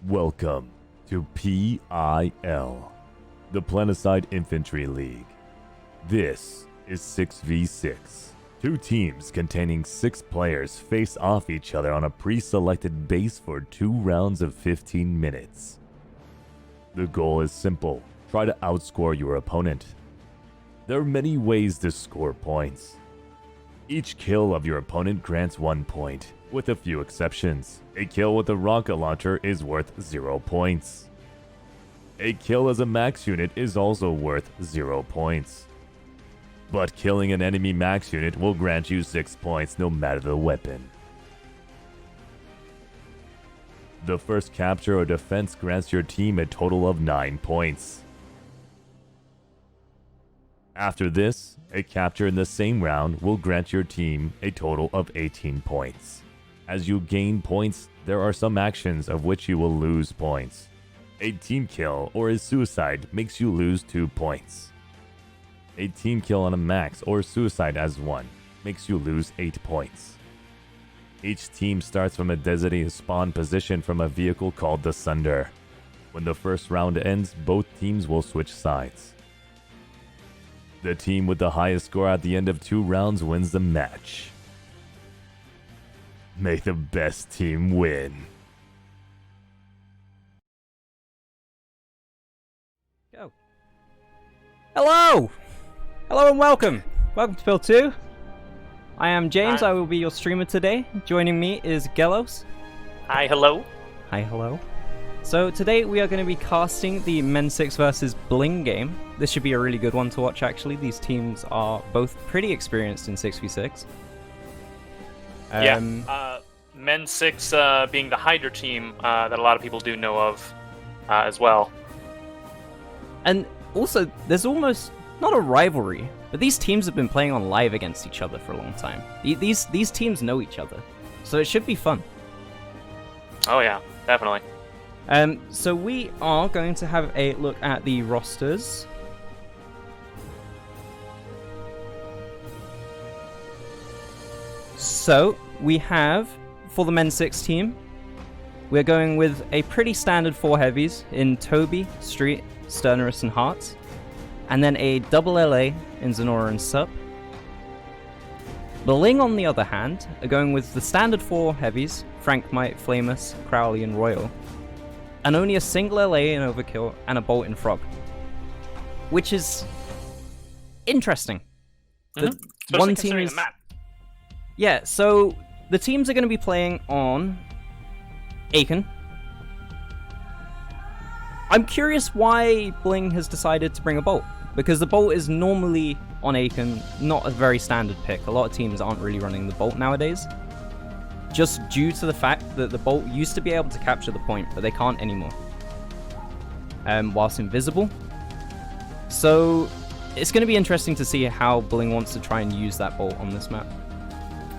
Welcome to PIL, the Planetside Infantry League. This is 6v6. Two teams containing 6 players face off each other on a pre-selected base for 2 rounds of 15 minutes. The goal is simple: try to outscore your opponent. There are many ways to score points. Each kill of your opponent grants 1 point, with a few exceptions. A kill with a rocket launcher is worth 0 points. A kill as a max unit is also worth 0 points. But killing an enemy max unit will grant you 6 points no matter the weapon. The first capture or defense grants your team a total of 9 points. After this, a capture in the same round will grant your team a total of 18 points. As you gain points, there are some actions of which you will lose points. A team kill or a suicide makes you lose 2 points. A team kill on a max or suicide as 1 makes you lose 8 points. Each team starts from a designated spawn position from a vehicle called the Sunder. When the first round ends, both teams will switch sides. The team with the highest score at the end of 2 rounds wins the match. May the best team win. Go. Hello! Hello and welcome! Welcome to PIL2. I am James, Hi. I will be your streamer today. Joining me is Gelos. Hi, hello. Hi, hello. So today we are going to be casting the MEN6 versus BLNG game. This should be a really good one to watch actually. These teams are both pretty experienced in 6v6. MEN6 being the Hydra team that a lot of people do know of as well. And also, there's almost not a rivalry, but these teams have been playing on live against each other for a long time. These teams know each other, so it should be fun. Oh yeah, definitely. So we are going to have a look at the rosters. So we have, for the MEN6 team, we're going with a pretty standard 4 heavies in Toby, Street, Sternerus, and Hearts. And then a double LA in Zenora and Sup. BLNG, on the other hand, are going with the standard 4 heavies, Frank, Might, Flamus, Crowley, and Royal. And only a single LA in Overkill and a Bolt in Frog. Which is interesting. Especially One team considering is... the map. Yeah, so the teams are going to be playing on Aiken. I'm curious why BLNG has decided to bring a Bolt, because the Bolt is normally on Aiken not a very standard pick. A lot of teams aren't really running the Bolt nowadays, just due to the fact that the Bolt used to be able to capture the point, but they can't anymore, whilst invisible. So it's going to be interesting to see how BLNG wants to try and use that Bolt on this map.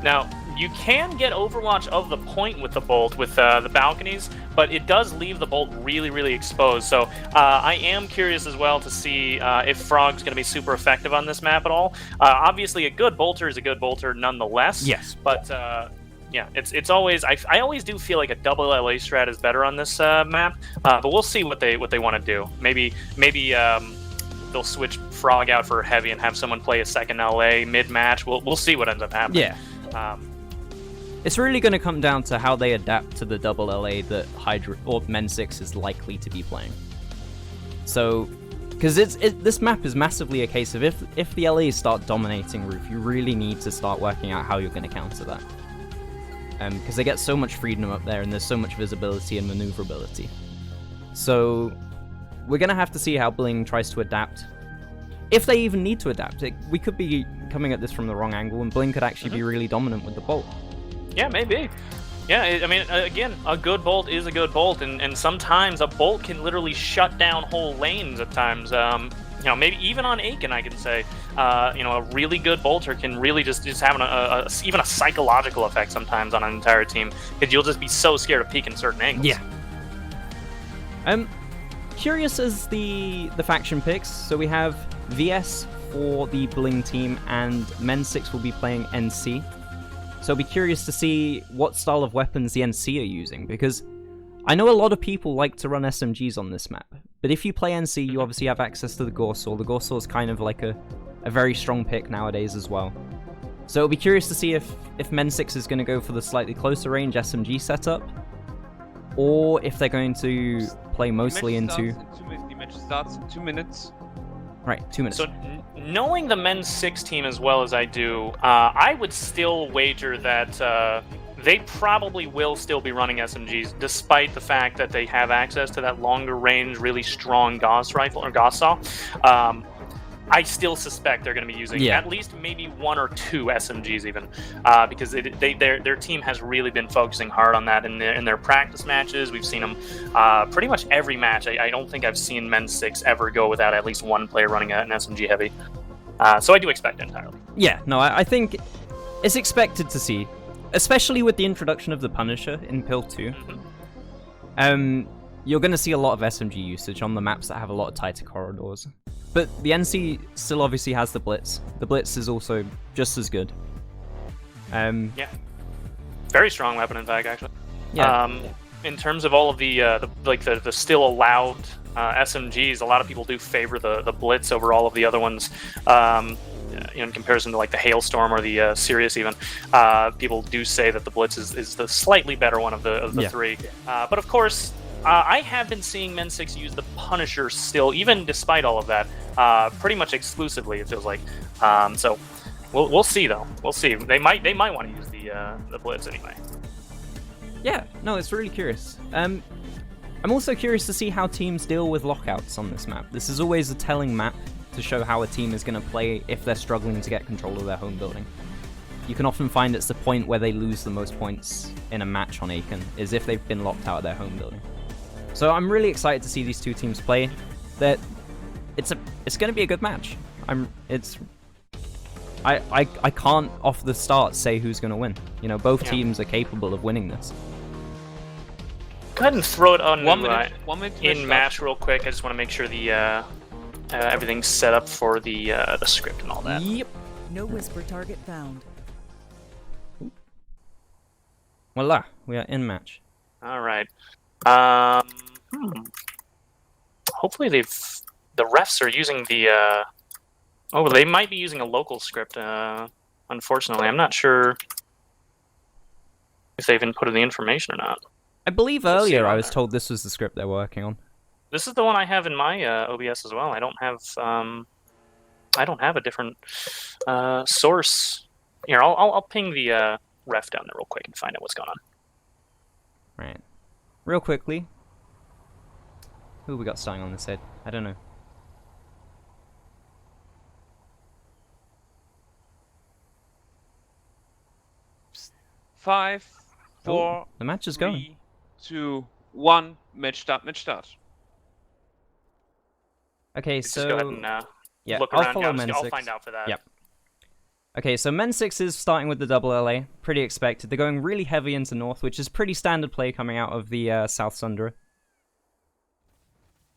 Now, you can get Overwatch of the point with the Bolt with the balconies, but it does leave the Bolt really, really exposed. So I am curious as well to see if Frog's going to be super effective on this map at all. Obviously, a good bolter is a good bolter nonetheless. Yes. But yeah, it's always I always do feel like a double LA strat is better on this map. But we'll see what they want to do. Maybe they'll switch Frog out for heavy and have someone play a second LA mid match. We'll see what ends up happening. Yeah. It's really going to come down to how they adapt to the double LA that Hydra or MEN6 is likely to be playing. So, because this map is massively a case of if the LAs start dominating roof, you really need to start working out how you're going to counter that. Because they get so much freedom up there, and there's so much visibility and maneuverability. So, we're going to have to see how BLNG tries to adapt. If they even need to adapt, we could be coming at this from the wrong angle, and BLNG could actually be really dominant with the Bolt. Yeah, maybe. Yeah, I mean, again, a good Bolt is a good Bolt, and sometimes a Bolt can literally shut down whole lanes at times. You know, maybe even on Aiken, I can say, you know, a really good bolter can really just have even a psychological effect sometimes on an entire team, because you'll just be so scared of peeking certain angles. Yeah. Curious as the faction picks. So we have VS for the BLNG team, and MEN6 will be playing NC. So I'll be curious to see what style of weapons the NC are using, because I know a lot of people like to run SMGs on this map, but if you play NC, you obviously have access to the Gorsaw. The Gorsaw is kind of like a very strong pick nowadays as well. So it'll be curious to see if MEN6 is going to go for the slightly closer range SMG setup, or if they're going to play mostly into... The match starts in 2 minutes. Right, 2 minutes. So, knowing the MEN6 team as well as I do, I would still wager that they probably will still be running SMGs, despite the fact that they have access to that longer range, really strong Gauss rifle or Gauss saw. I still suspect they're going to be using at least maybe 1 or 2 SMGs even, because their team has really been focusing hard on that in their practice matches. We've seen them pretty much every match. I don't think I've seen MEN6 ever go without at least one player running an SMG heavy. So I do expect it entirely. Yeah, no, I think it's expected to see, especially with the introduction of the Punisher in PIL2. You're going to see a lot of SMG usage on the maps that have a lot of tighter corridors. But the NC still obviously has the Blitz. The Blitz is also just as good. Yeah. Very strong weapon, in fact, actually. Yeah. In terms of all of the still allowed SMGs, a lot of people do favor the Blitz over all of the other ones. In comparison to like the Hailstorm or the Sirius, even people do say that the Blitz is the slightly better one of the three. But of course, I have been seeing MEN6 use the Punisher still, even despite all of that, pretty much exclusively. It feels like. So we'll see though. We'll see. They might want to use the Blitz anyway. Yeah. No, it's really curious. I'm also curious to see how teams deal with lockouts on this map. This is always a telling map to show how a team is going to play if they're struggling to get control of their home building. You can often find it's the point where they lose the most points in a match on Aiken, is if they've been locked out of their home building. So I'm really excited to see these two teams play. It's going to be a good match. I can't off the start say who's going to win. You know, both teams are capable of winning this. Go ahead and throw it on 1 minute in match real quick. I just want to make sure the everything's set up for the script and all that. Yep. No whisper target found. Voila, we are in match. All right. Hopefully the refs are using the they might be using a local script. Unfortunately, I'm not sure if they've inputted the information or not. I believe earlier I was told this was the script they're working on. This is the one I have in my OBS as well. I don't have a different source. Here, I'll ping the ref down there real quick and find out what's going on. Right. Real quickly. Who we got starting on this side? I don't know. Five, four, the match is going. 3, 2, 1. Match start. Okay, Just go ahead and look I'll around. follow Yeah, I'll MEN6. find out for that. Yep. Okay, so MEN6 is starting with the double LA. Pretty expected. They're going really heavy into north, which is pretty standard play coming out of the South Sundra.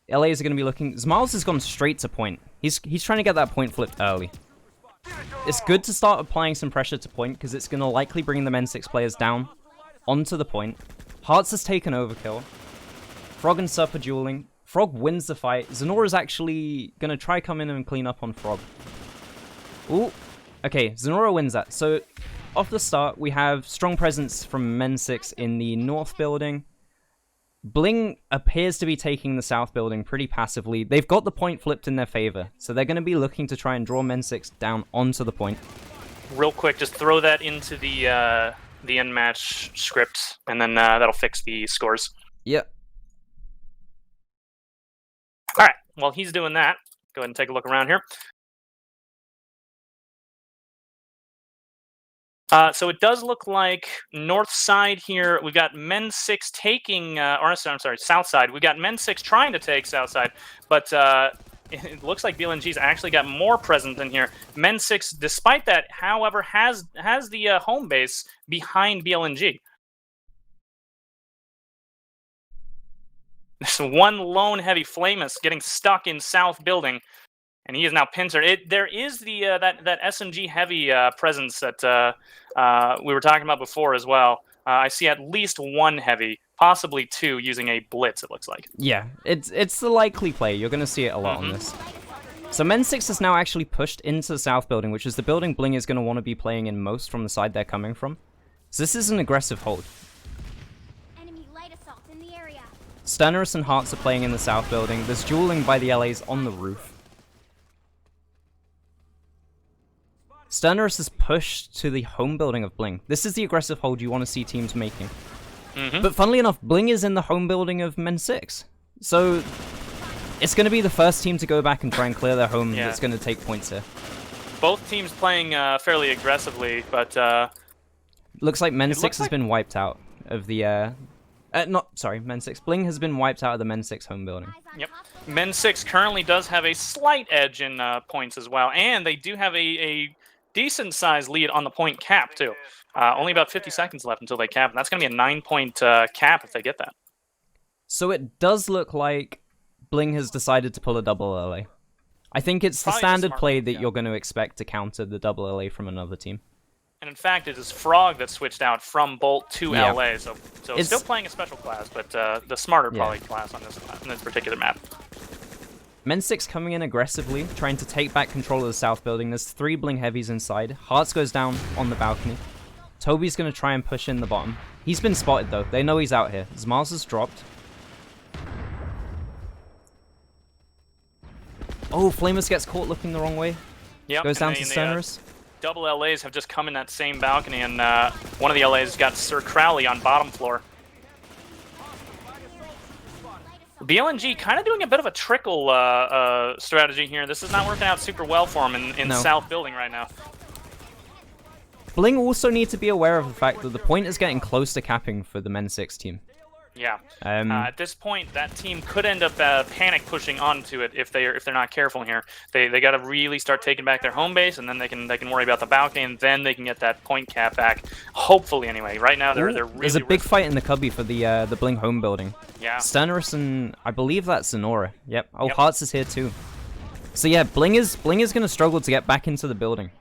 LAs are going to be looking... Zmiles has gone straight to point. He's trying to get that point flipped early. It's good to start applying some pressure to point, because it's going to likely bring the MEN6 players down onto the point. Hearts has taken overkill. Frog and Sup are dueling. Frog wins the fight. Zenora's actually going to try come in and clean up on Frog. Ooh. Okay, Zenora wins that. So, off the start, we have strong presence from MEN6 in the north building. Bling appears to be taking the south building pretty passively. They've got the point flipped in their favor, so they're going to be looking to try and draw MEN6 down onto the point. Real quick, just throw that into the end match script, and then that'll fix the scores. Yep. All right. While he's doing that, go ahead and take a look around here. So it does look like north side here, we've got MEN6 taking, I'm sorry, south side. We've got MEN6 trying to take south side, but it looks like BLNG's actually got more present in here. MEN6, despite that, however, has the home base behind BLNG. There's one lone heavy Flamus getting stuck in south building, and he is now pincered. There is the that SMG heavy presence that we were talking about before as well. I see at least one heavy, possibly two, using a blitz, it looks like. Yeah, it's the likely play. You're going to see it a lot on this. So MEN6 is now actually pushed into the south building, which is the building Bling is going to want to be playing in most from the side they're coming from. So this is an aggressive hold. Enemy light assault in the area. Sternerus and Hearts are playing in the south building. There's dueling by the LAs on the roof. Sternerus is pushed to the home building of Bling. This is the aggressive hold you want to see teams making. But funnily enough, Bling is in the home building of MEN6. So it's going to be the first team to go back and try and clear their home that's going to take points here. Both teams playing fairly aggressively, but... looks like MEN6 has been wiped out of the... MEN6. Bling has been wiped out of the MEN6 home building. Yep. MEN6 currently does have a slight edge in points as well, and they do have a decent-sized lead on the point cap, too. Only about 50 seconds left until they cap, and that's going to be a 9-point cap if they get that. So it does look like Bling has decided to pull a double LA. I think it's the Probably standard smart play move, that yeah. you're going to expect to counter the double LA from another team. And in fact, it is Frog that switched out from Bolt to Yeah. LA, so It's- still playing a special class, but the smarter probably class on this particular map. MEN6 coming in aggressively, trying to take back control of the south building. There's 3 Bling heavies inside. Hearts goes down on the balcony. Toby's going to try and push in the bottom. He's been spotted, though. They know he's out here. Zmaz has dropped. Oh, Flamus gets caught looking the wrong way. Yep, Goes down and to the, Sternerus. double LAs have just come in that same balcony, and one of the LAs got Sir Crowley on bottom floor. BLNG kind of doing a bit of a trickle strategy here. This is not working out super well for him in No. South Building right now. Bling also need to be aware of the fact that the point is getting close to capping for the MEN6 team. Yeah. Um, At this point, that team could end up panic pushing onto it if they're not careful here. They got to really start taking back their home base, and then they can worry about the balcony, and then they can get that point cap back. Hopefully, anyway. Right now, they're really. There's a big fight in the cubby for the Bling home building. Yeah. Sternerus and I believe that's Sonora. Yep. Oh, Yep. Hearts is here too. So yeah, Bling is going to struggle to get back into the building,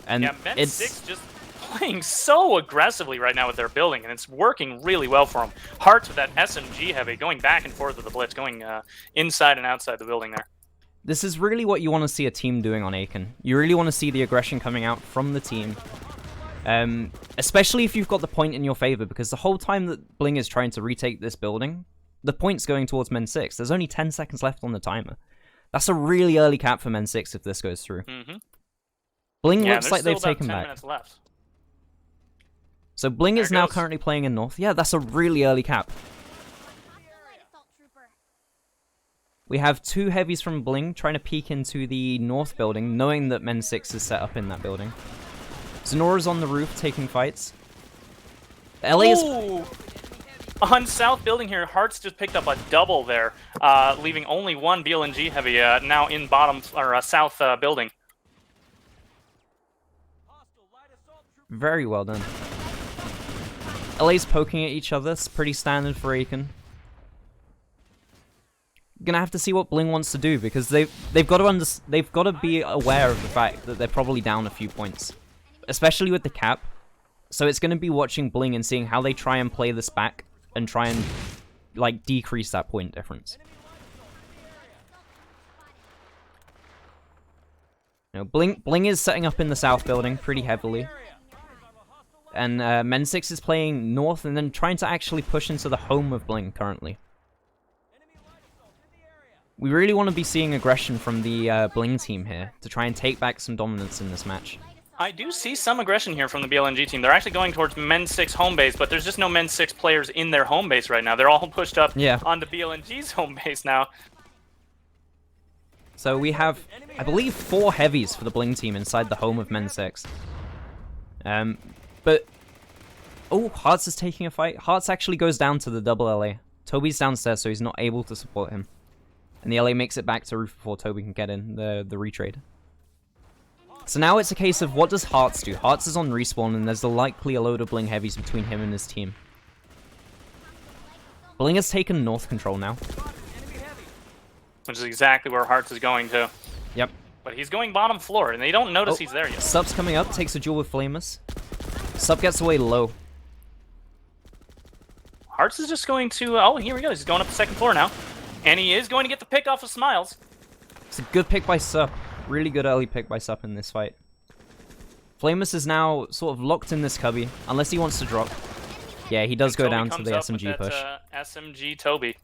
and Yeah, it's MEN6 just playing so aggressively right now with their building, and it's working really well for them. Hearts with that SMG heavy, going back and forth with the blitz, going inside and outside the building there. this is really what you want to see a team doing on Aiken. You really want to see the aggression coming out from the team. Especially if you've got the point in your favor, because the whole time that Bling is trying to retake this building, the point's going towards MEN6. There's only 10 seconds left on the timer. That's a really early cap for MEN6 if this goes through. Bling Yeah, looks there's like still they've about taken 10 back. minutes left. So Bling There is now goes. currently playing in North. Yeah, that's a really early cap. Light assault trooper. We have 2 heavies from Bling trying to peek into the North building, knowing that MEN6 is set up in that building. Sonora's on the roof taking fights. LA is... Ooh! On South Building here, Hearts just picked up a double there, leaving only one BLNG heavy now in bottom or South Building. Very well done. LA's poking at each other. It's pretty standard for Aiken. Gonna have to see what Bling wants to do, because they've got to be aware of the fact that they're probably down a few points, especially with the cap. So it's gonna be watching Bling and seeing how they try and play this back and try and like decrease that point difference. You know, Bling is setting up in the south building pretty heavily. And MEN6 is playing north and then trying to actually push into the home of Bling currently. We really want to be seeing aggression from the Bling team here to try and take back some dominance in this match. I do see some aggression here from the BLNG team. They're actually going towards MEN6 home base, but there's just no MEN6 players in their home base right now. They're all pushed up onto BLNG's home base now. So we have, I believe, 4 heavies for the Bling team inside the home of MEN6. But... Oh, Hearts is taking a fight. Hearts actually goes down to the double LA. Toby's downstairs, so he's not able to support him. And the LA makes it back to roof before Toby can get in the retrade. So now it's a case of what does Hearts do? Hearts is on respawn, and there's likely a load of Bling heavies between him and his team. Bling has taken north control now. Which is exactly where Hearts is going to. Yep. But he's going bottom floor, and they don't notice he's there yet. Sub's coming up, takes a duel with Flamus. Sub gets away low. Hearts is just going to... oh, here we go. He's going up the second floor now. And he is going to get the pick off of Smiles. It's a good pick by Sup. Really good early pick by Sup in this fight. Flamus is now sort of locked in this cubby, unless he wants to drop. Yeah, he does go Toby down to comes the up with SMG that, push. SMG Toby.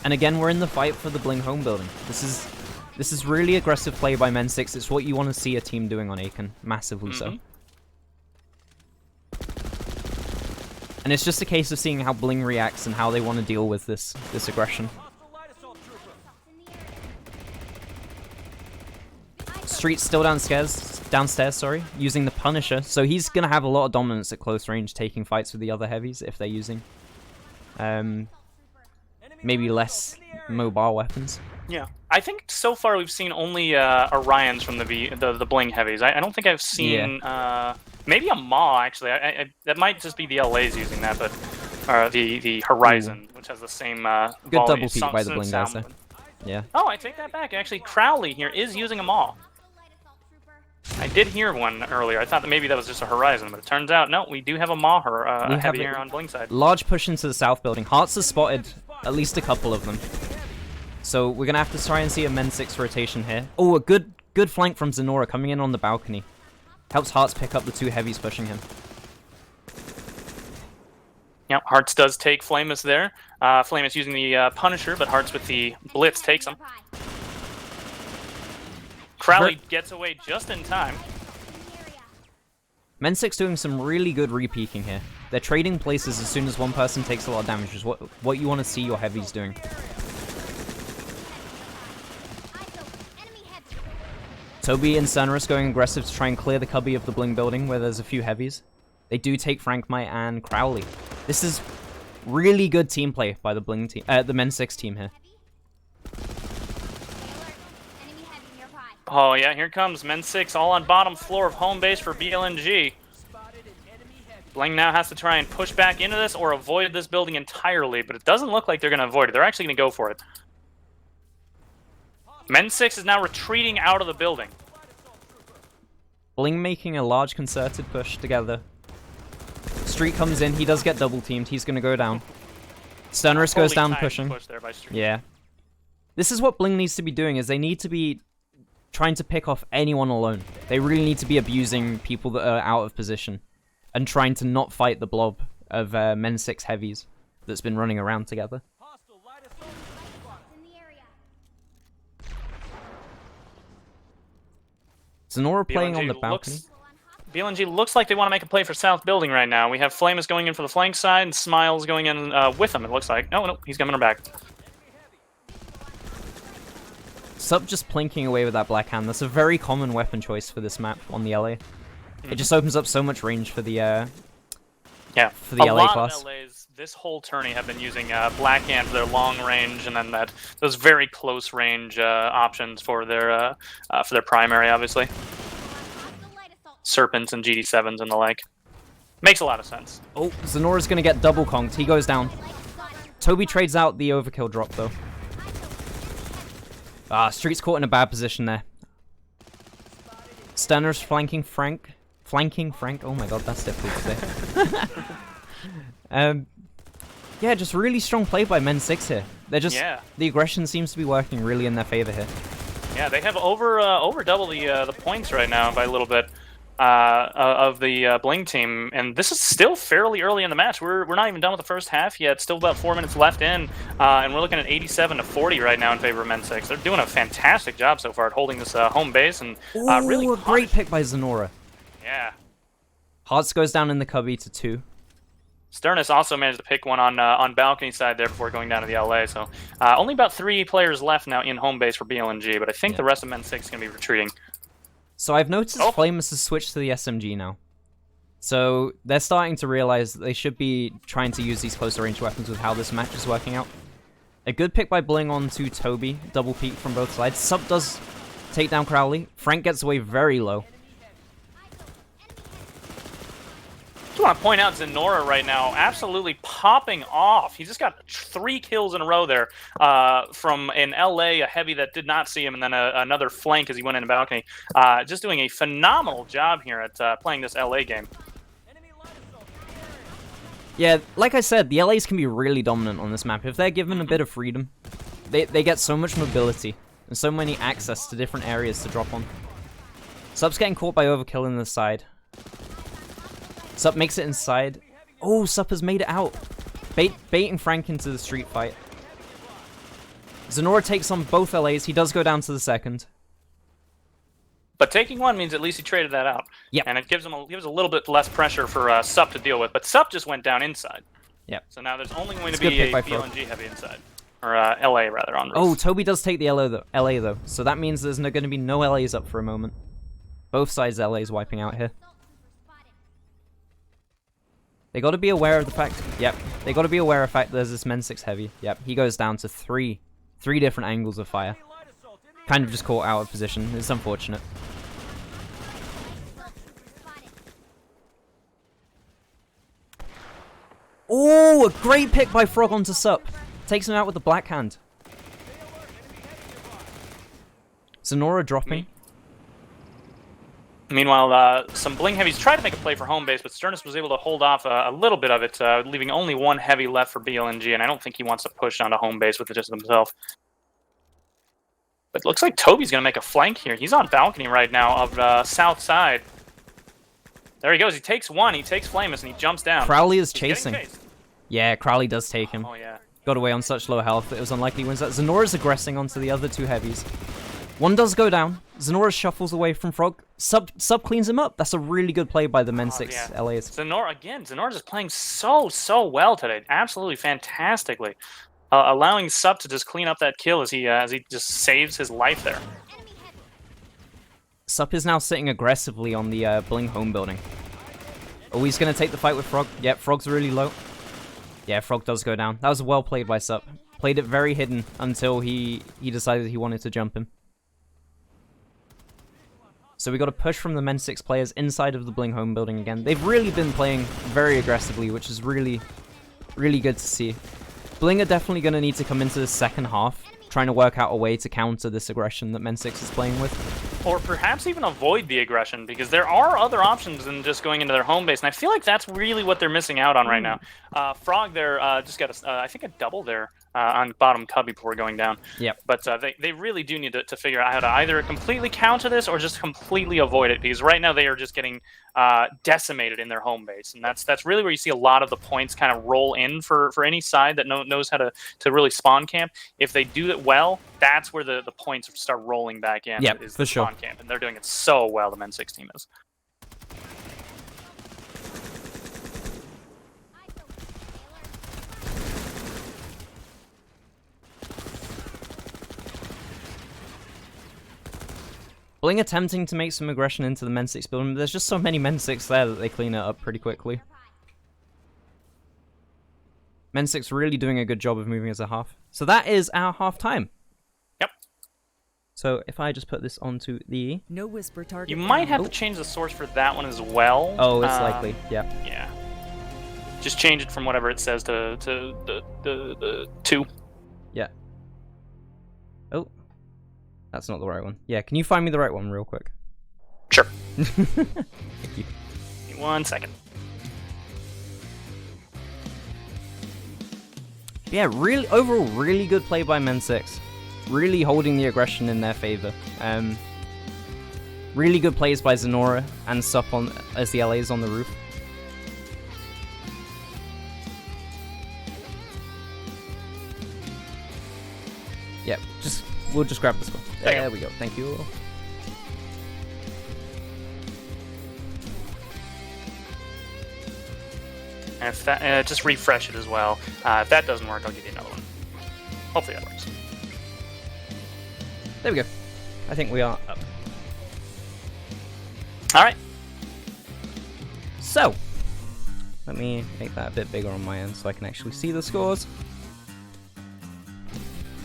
And again, we're in the fight for the Bling home building. This is really aggressive play by MEN6. It's what you want to see a team doing on Aiken, massively so. And it's just a case of seeing how Bling reacts and how they want to deal with this aggression. Street's still downstairs, sorry, using the Punisher. So he's gonna have a lot of dominance at close range, taking fights with the other heavies if they're using maybe less mobile weapons. Yeah, I think so far we've seen only Orions from the Bling heavies. I don't think I've seen maybe a Maw actually. That might just be the LAs using that, but the Horizon, which has the same good double peek by the Bling guys there. Yeah. Oh, I take that back. Actually, Crowley here is using a Maw. I did hear one earlier. I thought that maybe that was just a Horizon, but it turns out, no, we do have a Maw heavy here on Bling side. Large push into the south building. Hearts has spotted at least a couple of them. So we're going to have to try and see a MEN6 rotation here. Oh, a good flank from Zenora coming in on the balcony. Helps Hearts pick up the two heavies pushing him. Yep, Hearts does take Flamus there. Flamus using the Punisher, but Hearts with the Blitz takes him. Crowley gets away just in time. MEN6 doing some really good re-peeking here. They're trading places as soon as one person takes a lot of damage, which is what you want to see your heavies doing. Toby and Cernerus going aggressive to try and clear the cubby of the Bling building where there's a few heavies. They do take Frankmite and Crowley. This is really good team play by the Bling team, the MEN6 team here. Oh yeah, here comes MEN6 all on bottom floor of home base for BLNG. Bling now has to try and push back into this or avoid this building entirely, but it doesn't look like they're going to avoid it. They're actually going to go for it. MEN6 is now retreating out of the building. Bling making a large concerted push together. Street comes in, he does get double teamed, he's going to go down. Cernerus goes down pushing. Push there by Street. Yeah. This is what Bling needs to be doing, is they need to be trying to pick off anyone alone. They really need to be abusing people that are out of position and trying to not fight the blob of MEN6 heavies that's been running around together. Zenora playing on the balcony. BLNG looks like they want to make a play for South Building right now. We have Flamus going in for the flank side and Smiles going in with him, it looks like. No, he's coming back. Sup just plinking away with that black hand. That's a very common weapon choice for this map on the LA. It just opens up so much range for the LA class. Of LAs this whole tourney have been using black hand for their long range, and then those very close range options for their primary, obviously. Serpents and GD7s and the like. Makes a lot of sense. Oh, Zenora's gonna get double conked. He goes down. Toby trades out the overkill drop though. Street's caught in a bad position there. Sterner's flanking Frank. Oh my god, that's difficult to say. Yeah, just really strong play by MEN6 here. They're just the aggression seems to be working really in their favor here. Yeah, they have over double the points right now by a little bit of the Bling team, and this is still fairly early in the match. We're not even done with the first half yet. Still about 4 minutes left in, and we're looking at 87-40 right now in favor of MEN6. They're doing a fantastic job so far at holding this home base and really a great pick by Zenora. Yeah. Hearts goes down in the cubby to 2. Sternus also managed to pick one on balcony side there before going down to the LA. So only about 3 players left now in home base for BLNG, but I think the rest of MEN6 is going to be retreating. So I've noticed Flamus has switched to the SMG now. So they're starting to realize that they should be trying to use these closer range weapons with how this match is working out. A good pick by Bling onto Toby, double peek from both sides. Sub does take down Crowley. Frank gets away very low. I just want to point out Zenora right now absolutely popping off. He just got 3 kills in a row there from an LA, a heavy that did not see him, and then another flank as he went in the balcony. Just doing a phenomenal job here at playing this LA game. Yeah, like I said, the LAs can be really dominant on this map. If they're given a bit of freedom, they get so much mobility and so many access to different areas to drop on. Sup's getting caught by overkill in the side. Sup makes it inside. Oh, Sup has made it out. Baiting Frank into the street fight. Zenora takes on both LAs. He does go down to the second. But taking one means at least he traded that out. Yep. And it gives him gives a little bit less pressure for Sup to deal with. But Sup just went down inside. Yep. So now there's only going It's to a good be pick a by Frog. BLNG heavy inside. Or LA, rather, on roof. Oh, Toby does take the LA though. So that means there's going to be no LAs up for a moment. Both sides LAs wiping out here. Assault trooper spotted. They got to be aware of the fact. Yep. They got to be aware of the fact there's this MEN6 heavy. Yep. He goes down to three different angles of fire. Kind of just caught out of position. It's unfortunate. Assault trooper spotted. Oh, a great pick by Frog onto Sup. Takes him out with the black hand. Zenora dropping. Meanwhile, some Bling heavies tried to make a play for home base, but Sternus was able to hold off a little bit of it, leaving only one heavy left for BLNG, and I don't think he wants to push onto home base with it just himself. But it looks like Toby's going to make a flank here. He's on balcony right now of south side. There he goes. He takes one. He takes Flamus, and he jumps down. Crowley is He's getting chasing. chased. Yeah, Crowley does take him. Oh, yeah. Got away on such low health that it was unlikely he wins that. Zenora's aggressing onto the other two heavies. One does go down. Zenora shuffles away from Frog. Sub cleans him up. That's a really good play by the MEN6 yeah. LAs. Zenora just playing so well today. Absolutely fantastically. Allowing Sub to just clean up that kill as he just saves his life there. Enemy heavy. Sup is now sitting aggressively on the Bling home building. Oh, he's going to take the fight with Frog. Yep, Frog's really low. Yeah, Frog does go down. That was well played by Sup. Played it very hidden until he decided he wanted to jump him. So we got a push from the MEN6 players inside of the Bling home building again. They've really been playing very aggressively, which is really good to see. Bling are definitely going to need to come into the second half, trying to work out a way to counter this aggression that MEN6 is playing with. Or perhaps even avoid the aggression, because there are other options than just going into their home base, and I feel like that's really what they're missing out on right now. Frog there just got, I think, a double there on bottom cubby before going down. Yep. But they really do need to figure out how to either completely counter this or just completely avoid it, because right now they are just getting decimated in their home base, and that's really where you see a lot of the points kind of roll in for any side that knows how to really spawn camp. If they do it well, that's where the points start rolling back in. Yep, is for the sure. spawn camp, and they're doing it so well. The MEN6 team is. Bling attempting to make some aggression into the MEN6 building, but there's just so many MEN6 there that they clean it up pretty quickly. MEN6 really doing a good job of moving as a half. So that is our half time. Yep. So if I just put this onto the... No whisper target. You might have found. to change the source for that one as well. Oh, it's likely, yeah. Yeah. Just change it from whatever it says to the 2. Yeah. Oh. That's not the right one. Yeah, can you find me the right one real quick? Sure. Thank you. Give me 1 second. Yeah, really, overall, really good play by MEN6. Really holding the aggression in their favor. Really good plays by Zenora and Sup as the LAs on the roof. Yep, we'll just grab this one. There we go. Thank you. And if that, just refresh it as well. If that doesn't work, I'll give you another one. Hopefully that works. There we go. I think we are up. All right. So, let me make that a bit bigger on my end so I can actually see the scores.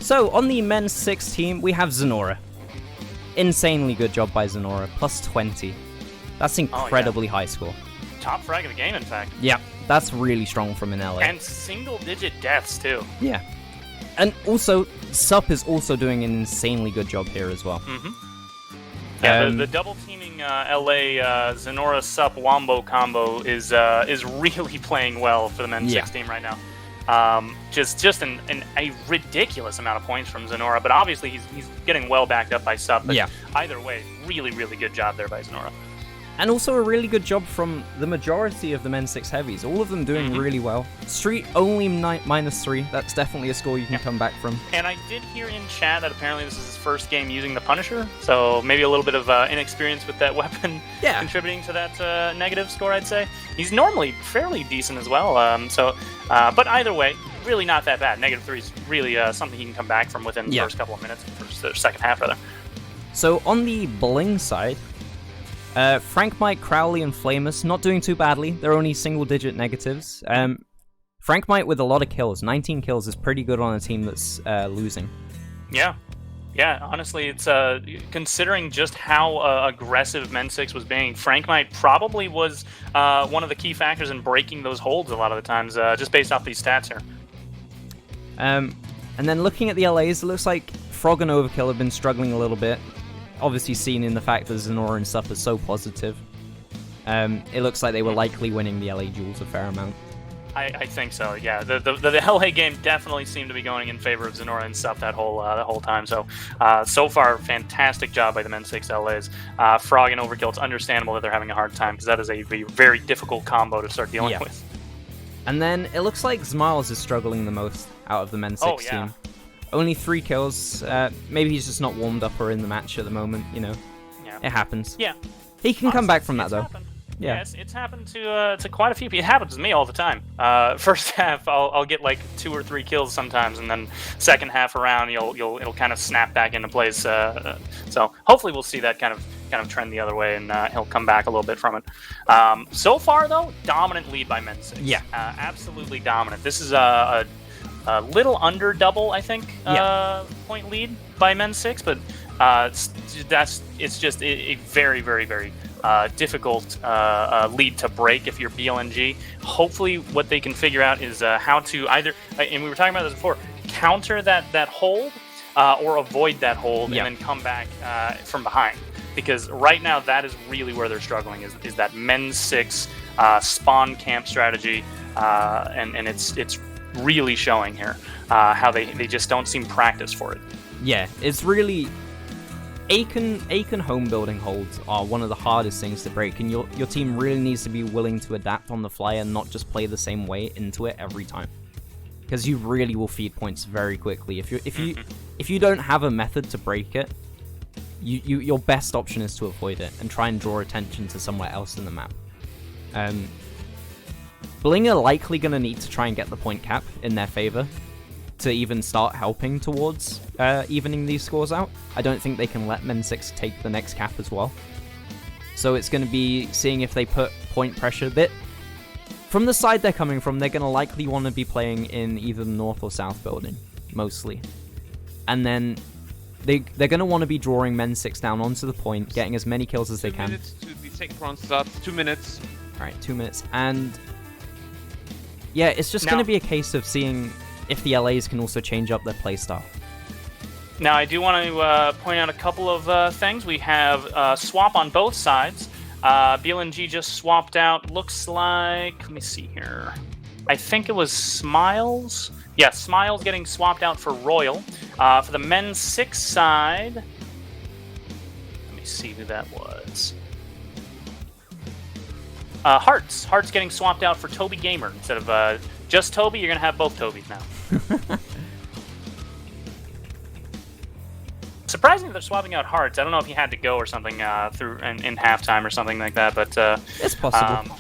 So, on the MEN6 team, we have Zenora. Insanely good job by Zenora, plus 20. That's incredibly high score. Top frag of the game, in fact. Yeah, that's really strong from an LA. And single-digit deaths, too. Yeah. And also, Sup is also doing an insanely good job here as well. Mm-hmm. Yeah, the double teaming LA Zenora Sup Wombo combo is really playing well for the MEN6 Yeah. team right now. Just a ridiculous amount of points from Zenora, but obviously he's getting well backed up by Sup. But Yeah. either way, really good job there by Zenora. And also a really good job from the majority of the MEN6 heavies. All of them doing really well. Street only -3. That's definitely a score you can come back from. And I did hear in chat that apparently this is his first game using the Punisher, so maybe a little bit of inexperience with that weapon Yeah. contributing to that negative score, I'd say. He's normally fairly decent as well, but either way, really not that bad. -3 is really something he can come back from within the first couple of minutes, the second half, rather. So on the BLNG side, Frank, Mike, Crowley, and Flamus not doing too badly. They're only single-digit negatives. Frank Mike with a lot of kills. 19 kills is pretty good on a team that's losing. Yeah, honestly, it's considering just how aggressive MEN6 was being, Frank Mike probably was one of the key factors in breaking those holds a lot of the times, just based off these stats here. And then looking at the LAs, it looks like Frog and Overkill have been struggling a little bit. Obviously seen in the fact that Zenora and stuff is so positive. It looks like they were likely winning the LA duels a fair amount. I think so. Yeah, the LA game definitely seemed to be going in favor of Zenora and Sup that whole time. So far, fantastic job by the MEN6 LAs. Frog and Overkill. It's understandable that they're having a hard time because that is a very difficult combo to start dealing with. And then it looks like Smiles is struggling the most out of the MEN6 team. Only 3 kills. Maybe he's just not warmed up or in the match at the moment. You know, it happens. Yeah, he can come back from that though. Happened. Yeah, it's happened to quite a few people. It happens to me all the time. First half, I'll get like 2 or 3 kills sometimes, and then second half around, it'll kind of snap back into place. So hopefully we'll see that kind of trend the other way, and he'll come back a little bit from it. So far though, dominant lead by MEN6. Yeah, absolutely dominant. This is a little under double, I think, point lead by MEN6, but it's just a very difficult lead to break if you're BLNG. Hopefully what they can figure out is how to either, and we were talking about this before, counter that hold or avoid that hold and then come back from behind. Because right now that is really where they're struggling, is that MEN6 spawn camp strategy, and it's really showing here how they just don't seem practiced for it. Yeah, it's really... Aiken home building holds are one of the hardest things to break, and your team really needs to be willing to adapt on the fly and not just play the same way into it every time, because you really will feed points very quickly. If you don't have a method to break it, your best option is to avoid it and try and draw attention to somewhere else in the map. BLNG are likely going to need to try and get the point cap in their favor to even start helping towards evening these scores out. I don't think they can let MEN6 take the next cap as well. So it's going to be seeing if they put point pressure a bit. From the side they're coming from, they're going to likely want to be playing in either the north or south building, mostly. And then they're going to want to be drawing MEN6 down onto the point, getting as many kills as they can. 2 minutes to the second round starts. 2 minutes. Alright, 2 minutes. And yeah, it's just going to be a case of seeing if the LAs can also change up their playstyle. Now, I do want to point out a couple of things. We have swap on both sides. BLNG just swapped out, looks like... Let me see here. I think it was Smiles. Yeah, Smiles getting swapped out for Royal. For the MEN6 side... Let me see who that was. Hearts. Hearts getting swapped out for Toby Gamer. Instead of just Toby, you're going to have both Tobys now. Surprising that they're swapping out Hearts. I don't know if he had to go or something through in halftime or something like that, but it's possible.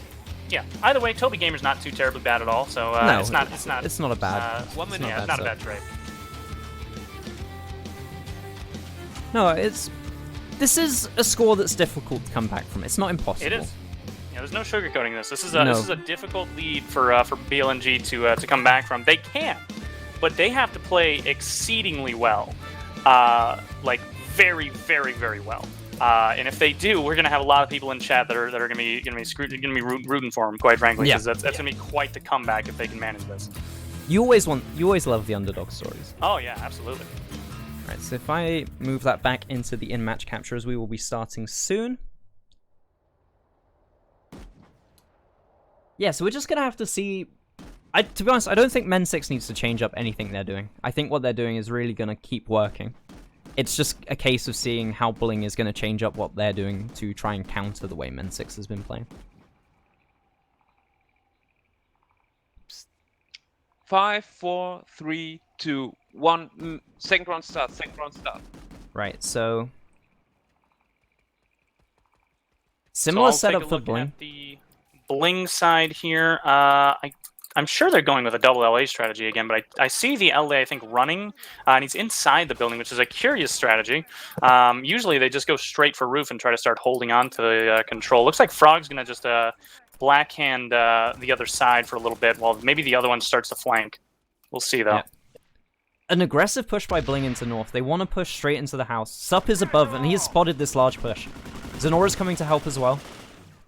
Yeah. Either way, Toby Gamer's not too terribly bad at all. So no, it's not a bad. It's not a bad trade. No, this is a score that's difficult to come back from. It's not impossible. It is. Yeah, there's no sugarcoating this. This is a difficult lead for BLNG to come back from. They can, but they have to play exceedingly well, like very well. And if they do, we're gonna have a lot of people in chat that are gonna be rooting for them, quite frankly, because that's gonna be quite the comeback if they can manage this. You always love the underdog stories. Oh yeah, absolutely. Right, so if I move that back into the in-match captures, we will be starting soon. Yeah, so we're just gonna have to see... to be honest, I don't think MEN6 needs to change up anything they're doing. I think what they're doing is really gonna keep working. It's just a case of seeing how Bling is gonna change up what they're doing to try and counter the way MEN6 has been playing. 5, 4, 3, 2, 1. Second round start. Second round start. Right, so... So Similar I'll take setup a for look Bling. at the Bling side here. I'm sure they're going with a double LA strategy again, but I see the LA, I think, running, and he's inside the building, which is a curious strategy. Usually they just go straight for roof and try to start holding on to the control. Looks like Frog's going to just blackhand the other side for a little bit, while maybe the other one starts to flank. We'll see, though. Yeah. An aggressive push by Bling into north. They want to push straight into the house. Sup is above, and he has spotted this large push. Zenora's coming to help as well.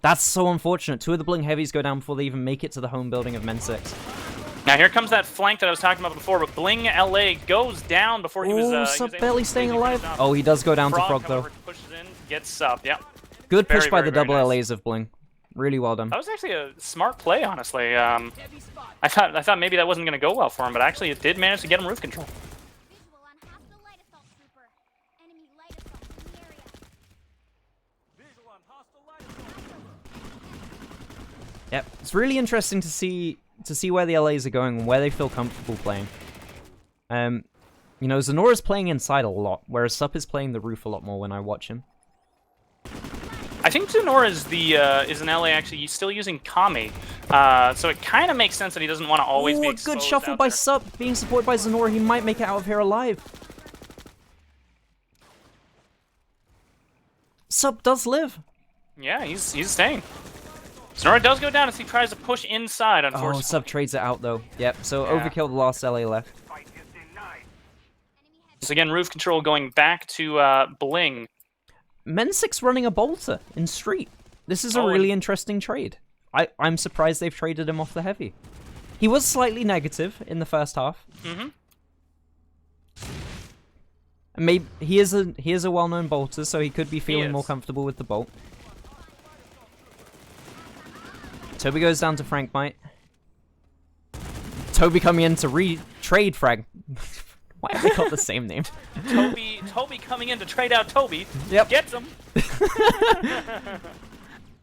That's so unfortunate. 2 of the Bling heavies go down before they even make it to the home building of MEN6. Now here comes that flank that I was talking about before, but Bling LA goes down before he was... Oh, he was Sup able barely to staying completely alive. finish off. Oh, he does go down to Frog, comes though. over, pushes in, gets Sup, yeah. Good push Very, by very, the very double nice. LAs of Bling. Really well done. That was actually a smart play, honestly. I thought maybe that wasn't going to go well for him, but actually it did manage to get him roof control. Visual on hostile light assault trooper. Enemy light assault in the area. Yep, it's really interesting to see where the LAs are going and where they feel comfortable playing. You know, Zenora's playing inside a lot, whereas Sup is playing the roof a lot more when I watch him. I think Zenora is an LA actually. He's still using Kami, so it kind of makes sense that he doesn't want to always be Ooh, a exposed good shuffle out by there. Sup, being supported by Zenora. He might make it out of here alive. Sup does live. Yeah, he's staying. Zenora does go down as he tries to push inside, Oh, unfortunately. Sup trades it out though. Yep, so Yeah. Overkill the last LA left. So again, roof control going back to Bling. MEN6 running a bolter in street. This is a Oh, really interesting trade. I'm surprised they've traded him off the heavy. He was slightly negative in the first half. Mm-hmm. And maybe he is a well-known bolter, so he could be feeling more is. comfortable with the bolt. Toby goes down to Frank Might. Toby coming in to re-trade Frank. Why have they got the same name? Toby coming in to trade out Toby. Yep. Gets him.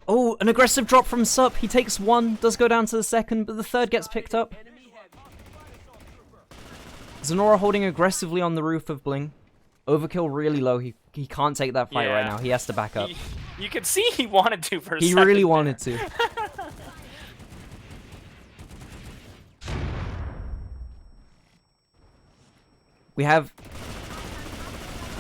Oh, an aggressive drop from Sup. He takes 1, does go down to the second, but the third gets picked up. Zenora holding aggressively on the roof of Bling. Overkill really low. He can't take that fight right Yeah. now. He has to back up. You could see he wanted to for a He second really there. wanted to. We have...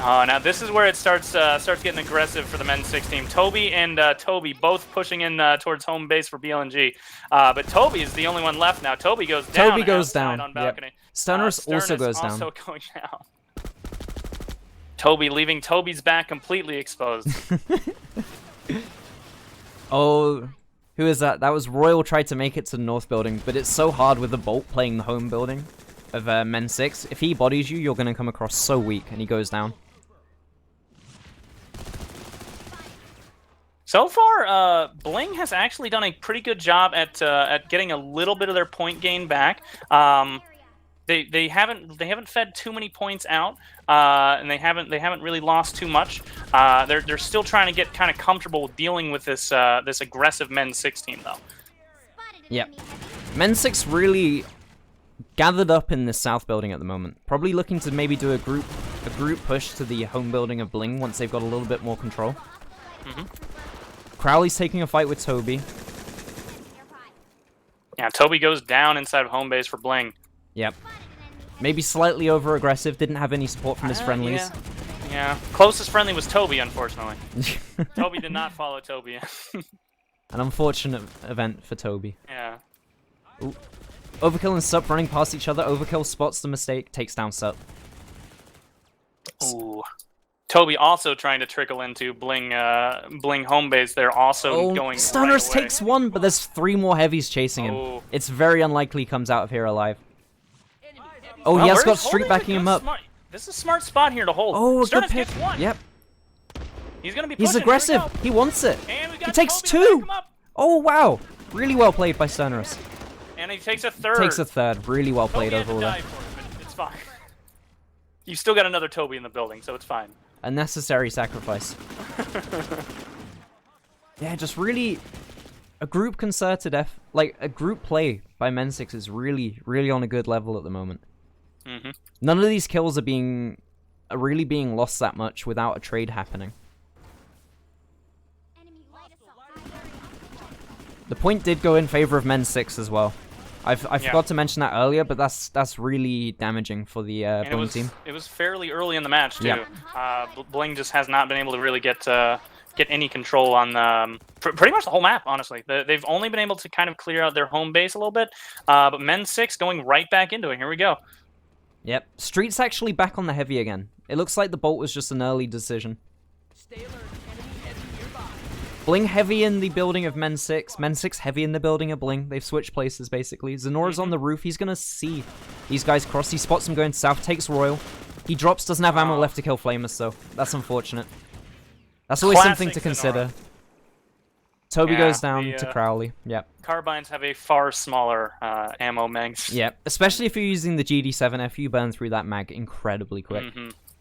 Oh, now this is where it starts getting aggressive for the MEN6 team. Toby and Toby both pushing in towards home base for BLNG. But Toby is the only one left now. Toby goes down. Toby goes outside down. on Yep. balcony. Sterners also goes down. Also going down. Toby leaving Toby's back completely exposed. Oh, who is that? That was Royal tried to make it to the north building, but it's so hard with the Bolt playing the home building of MEN6. If he bodies you, you're going to come across so weak, and he goes down. So far, Bling has actually done a pretty good job at getting a little bit of their point gain back. They haven't fed too many points out, and they haven't really lost too much. They're still trying to get kind of comfortable with dealing with this this aggressive MEN6 team though. Yep. MEN6 really gathered up in this south building at the moment. Probably looking to maybe do a group push to the home building of Bling once they've got a little bit more control. Crowley's taking a fight with Toby. Yeah, Toby goes down inside of home base for Bling. Yep. Maybe slightly over-aggressive, didn't have any support from his friendlies. Yeah. Closest friendly was Toby, unfortunately. Toby did not follow Toby. An unfortunate event for Toby. Yeah. Ooh. Overkill and Sup running past each other. Overkill spots the mistake, takes down Sup. Ooh. Toby also trying to trickle into Bling home base. They're also going Stunners right away. takes 1, but there's 3 more heavies chasing him. Oh. It's very unlikely he comes out of here alive. Oh, Well, he has we're got just Street holding a backing good him up. This is a smart spot here to hold. Oh, a good Sternus pick. gets one. Yep. He's gonna be pushing. He's aggressive. Here we go. He wants it. And we got He takes Toby to back 2. him up. Oh, wow. Really well played by Sternus. And he takes a third. Takes a third. Really well played Toby had to overall die there. for it, but it's fine. You still got another Toby in the building, so it's fine. A necessary sacrifice. Yeah, just really a group concerted like a group play by MEN6 is really, really on a good level at the moment. Mm-hmm. None of these kills are really being lost that much without a trade happening. Enemy light assault. The point did go in favor of MEN6 as well. I forgot to mention that earlier, but that's really damaging for the And Bling team. it was fairly early in the match too. Yep. Bling just has not been able to really get any control on pretty much the whole map. Honestly, they've only been able to kind of clear out their home base a little bit. But MEN6 going right back into it. Here we go. Yep. Street's actually back on the heavy again. It looks like the bolt was just an early decision. Bling heavy in the building of MEN6. MEN6 heavy in the building of Bling. They've switched places, basically. Zenora's on the roof. He's going to see these guys cross. He spots them going south, takes Royal. He drops, doesn't have ammo left to kill Flamus, though. That's unfortunate. That's always something to consider. Toby goes down to Crowley. Yep. Carbines have a far smaller ammo mags. Yep. Especially if you're using the GD7F, you burn through that mag incredibly quick.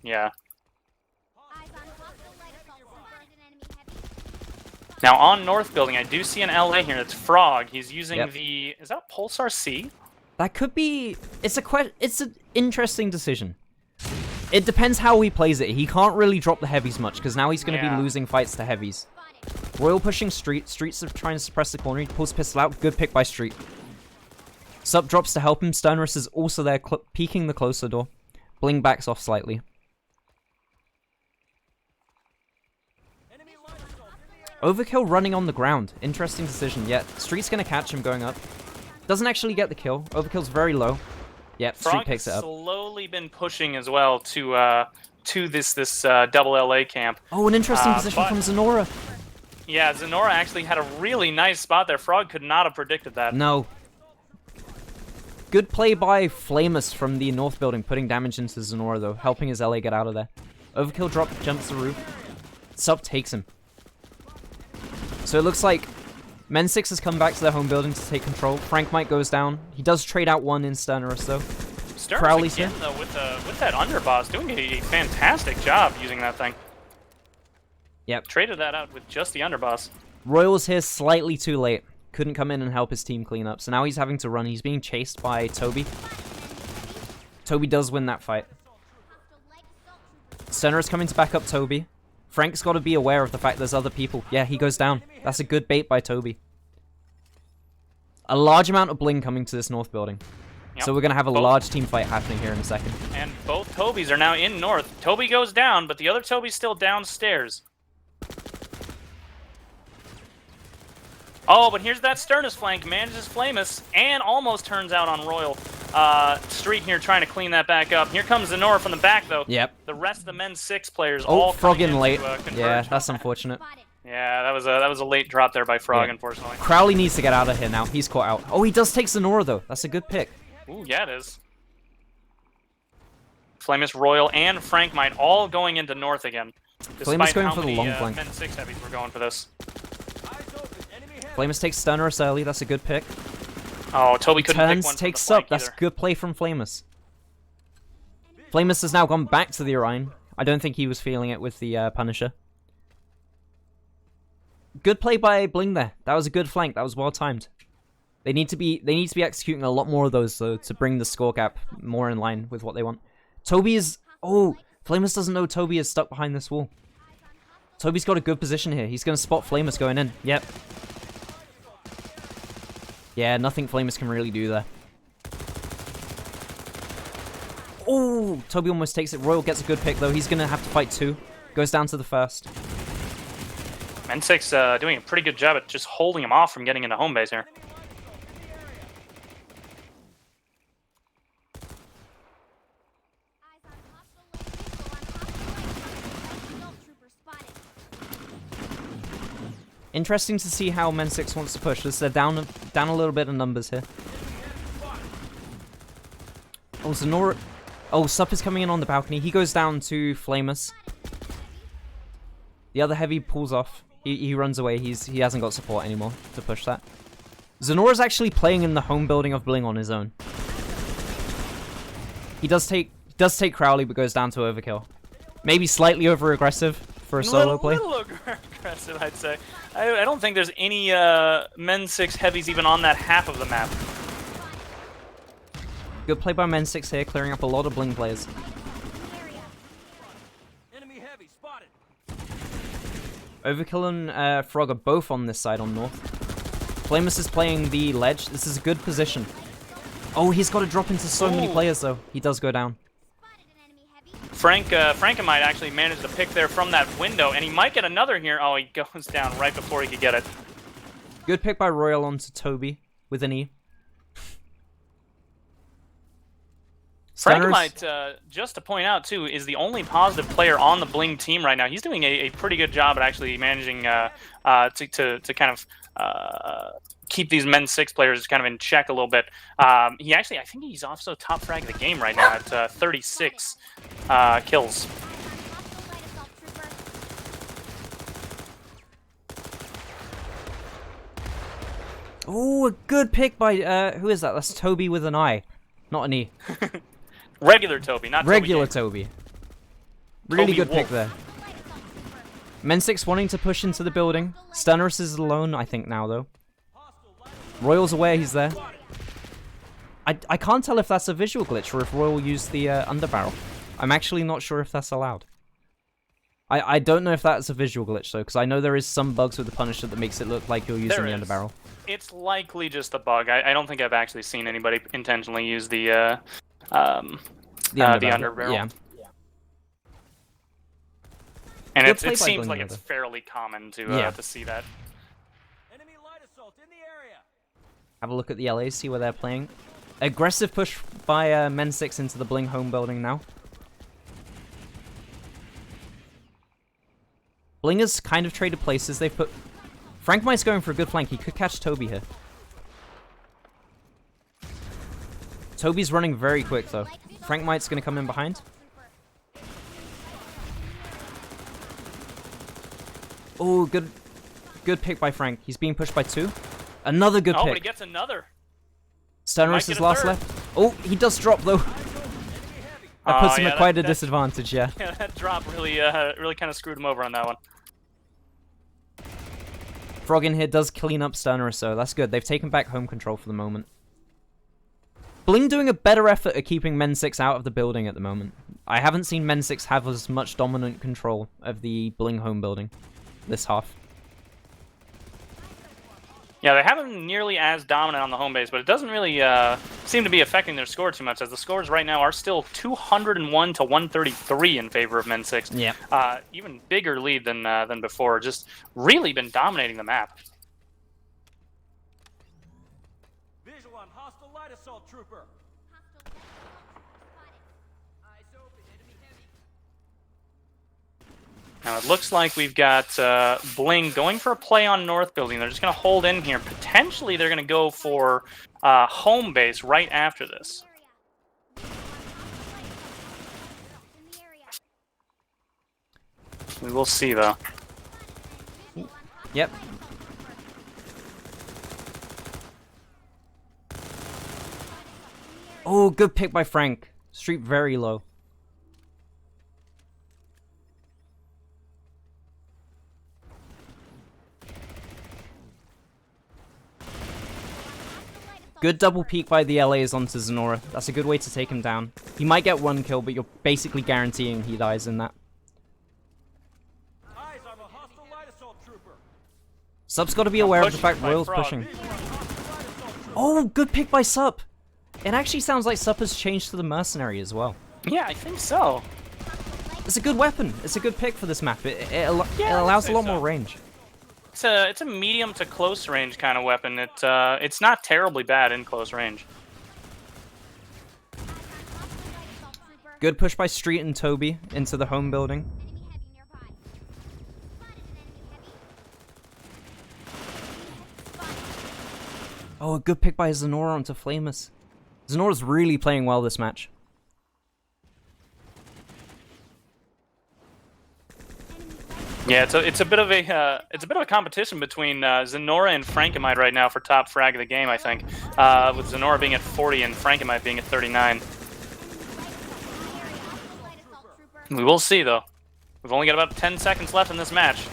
Yeah. Eyes on hostile light assault. Spotted an enemy heavy. Now on North Building, I do see an LA here. That's Frog. He's using Yep. the... Is that Pulsar C? That could be... It's an interesting decision. It depends how he plays it. He can't really drop the heavies much, because now he's going to be losing fights to heavies. Royal pushing Street. Street's trying to suppress the corner. He pulls pistol out. Good pick by Street. Sup drops to help him. Sternris is also there, peeking the closer door. Bling backs off slightly. Overkill running on the ground. Interesting decision. Yet Street's going to catch him going up. Doesn't actually get the kill. Overkill's very low. Yep, Street Frog picks it has up. slowly been pushing as well to this double LA camp. Oh, an interesting position but- from Zenora. Yeah, Zenora actually had a really nice spot there. Frog could not have predicted that. No. Good play by Flamus from the north building, putting damage into Zenora, though, helping his LA get out of there. Overkill drop, jumps the roof. Sup takes him. So it looks like MEN6 has come back to their home building to take control. Frank Mike goes down. He does trade out one in Sternerus, though. Stern Crowley's again, here. though, with that underboss, doing a fantastic job using that thing. Yep. Traded that out with just the underboss. Royal's here slightly too late. Couldn't come in and help his team clean up, so now he's having to run. He's being chased by Toby. Toby does win that fight. Sternerus coming to back up Toby. Frank's got to be aware of the fact there's other people. Yeah, he goes down. That's a good bait by Toby. A large amount of bling coming to this north building. Yep. So we're going to have a large team fight happening here in a second. And both Tobys are now in north. Toby goes down, but the other Toby's still downstairs. Oh, but here's that Sternus flank. Manages Flamus and almost turns out on Royal. Street here trying to clean that back up. Here comes Zenora from the back, though. Yep. The rest of the MEN6 players Oh, all Frog coming in to, late. converge Yeah, on that's that. unfortunate. Yeah, that was a late drop there by Frog, Yeah. unfortunately. Crowley needs to get out of here now. He's caught out. Oh, he does take Zenora, though. That's a good pick. Ooh, yeah, it is. Flamus, Royal, and Frank might all going into north again. Despite going how for the many, long flank. MEN6 heavies were going for this. Flamus takes Sternerus early. That's a good pick. Oh, Toby couldn't pick Turns, one takes from the up. That's flank good play from Flamus. Flamus has now gone back to the Orion. I don't think he was feeling it with the Punisher. Good play by Bling there. That was a good flank. That was well timed. They need to be executing a lot more of those though to bring the score gap more in line with what they want. Toby is Flamus doesn't know Toby is stuck behind this wall. Toby's got a good position here. He's gonna spot Flamus going in. Yep. Yeah, nothing Flamus can really do there. Oh, Toby almost takes it. Royal gets a good pick though. He's gonna have to fight two. Goes down to the first. MEN6 doing a pretty good job at just holding him off from getting into home base here. Eyes on hostile light trooper spotted. Interesting to see how MEN6 wants to push. They're down a little bit of numbers here. Oh, Zenora. Oh, Sup is coming in on the balcony. He goes down to Flamus. The other heavy pulls off. He runs away. He hasn't got support anymore to push that. Zenora's actually playing in the home building of Bling on his own. He does take Crowley, but goes down to overkill. Maybe slightly over-aggressive for a solo play. A little aggressive, I'd say. I don't think there's any MEN6 heavies even on that half of the map. Good play by MEN6 here, clearing up a lot of Bling players. Enemy heavy spotted. Overkill and Frog are both on this side on North. Flamus is playing the ledge. This is a good position. Oh, he's got to drop into so many players, though. He does go down. Franken might actually manage to pick there from that window, and he might get another here. Oh, he goes down right before he could get it. Good pick by Royal onto Toby with an E. Frankenmite, just to point out too, is the only positive player on the Bling team right now. He's doing a pretty good job at actually managing to kind of keep these MEN6 players kind of in check a little bit. He actually, I think he's also top frag of the game right now at 36 kills. Oh, a good pick by who is that? That's Toby with an I, not an E. Regular Toby, not Regular Toby. Really Toby good Wolf. pick there. MEN6 wanting to push into the building. Stunnerus is alone, I think, now, though. Royal's aware he's there. I can't tell if that's a visual glitch or if Royal used the underbarrel. I'm actually not sure if that's allowed. I don't know if that's a visual glitch, though, because I know there is some bugs with the Punisher that makes it look like you're using the underbarrel. It's likely just a bug. I don't think I've actually seen anybody intentionally use the underbarrel. Yeah. And Good it play by seems Bling, like though. it's fairly common to see that. Enemy light assault in the area. Have a look at the LAs, see where they're playing. Aggressive push by MEN6 into the Bling home building now. Bling has kind of traded places. They've put... Frankmite's going for a good flank. He could catch Toby here. Toby's running very quick, though. Frankmite's going to come in behind. Oh, good pick by Frank. He's being pushed by 2. Another good Oh, pick. but he gets another. Stunnerus get is a last third. left. Oh, he does drop, though. That puts him at quite a disadvantage, yeah. Yeah, that drop really kind of screwed him over on that one. Frog in here does clean up Stunnerus, so that's good. They've taken back home control for the moment. Bling doing a better effort at keeping MEN6 out of the building at the moment. I haven't seen MEN6 have as much dominant control of the Bling home building this half. Yeah, they haven't been nearly as dominant on the home base, but it doesn't really seem to be affecting their score too much, as the scores right now are still 201 to 133 in favor of MEN6. Yeah. Even bigger lead than before. Just really been dominating the map. Visual on hostile light assault trooper. Now it looks like we've got Bling going for a play on North Building. They're just going to hold in here. Potentially they're going to go for home base right after this. We will see, though. Yep. Oh, good pick by Frank. Street very low. Good double peek by the LAs onto Zenora. That's a good way to take him down. He might get 1 kill, but you're basically guaranteeing he dies in that. Eyes on a hostile light assault trooper. Sub's got to be aware of the pushing fact by Royal's Frog. pushing. Oh, good pick by Sup. It actually sounds like Sup has changed to the Mercenary as well. Yeah, I think so. It's a good weapon. It's a good pick for this map. It Yeah, allows I'd a lot say so. more range. It's a medium to close range kind of weapon. It's not terribly bad in close range. Good push by Street and Toby into the home building. Oh, a good pick by Zenora onto Flamus. Zenora's really playing well this match. Yeah, it's a bit of a competition between Zenora and Frankemite right now for top frag of the game. I think, with Zenora being at 40 and Frankemite being at 39. We will see though. We've only got about 10 seconds left in this match.